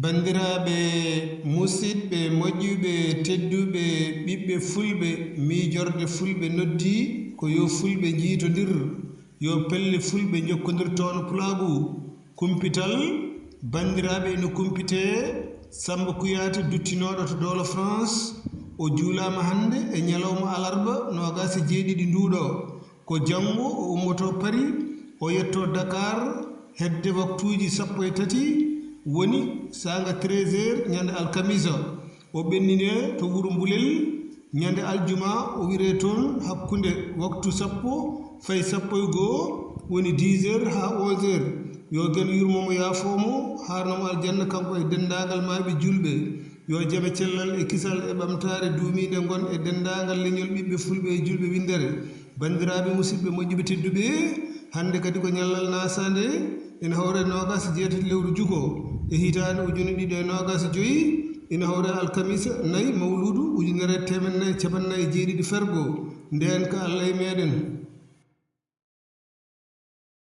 bandiraɓe musidɓe moƴƴuɓe tedduɓe ɓiɓɓe fulɓe miijorde fulɓe noddi ko yo fulɓe jiitodir yo pelle fulɓe jokkodir toon pulagu kumpital bandiraɓe no kumpite Samba Kuyate duttinoɗo to dolo France o juulama hande e ñalawma alarba nogasi jeeɗiɗi nduɗo ko janggo o ummoto Paris o yetto Dakar hedde waktuji 13 woni sanga 13h ñande alkamisa o ɓennine to wuro Mbulel ñande aljuma o wire toon hakkunde waktu 10 fay 11 woni 10h ha 11h yo gen yurmomo yaafomo harnamo aljanna kanko e dendagal maaɓe julɓe yo jaɓe cellal e kisal e ɓamtare duumiɗe gon e dendagal leñol ɓiɓɓe fulɓe e julɓe windere bandiraɓe musidɓe moƴƴuɓe tedduɓe hande kadi ko ñallal nasade ina hawre nogas jeetati lewru juko e hitande ujune ɗiɗi e nogas joyyi ina hawre alkamisa 4 mawludu ujunere temen nayyi capannayyi e jeeɗiɗi fergo nden ka Allah e meɗen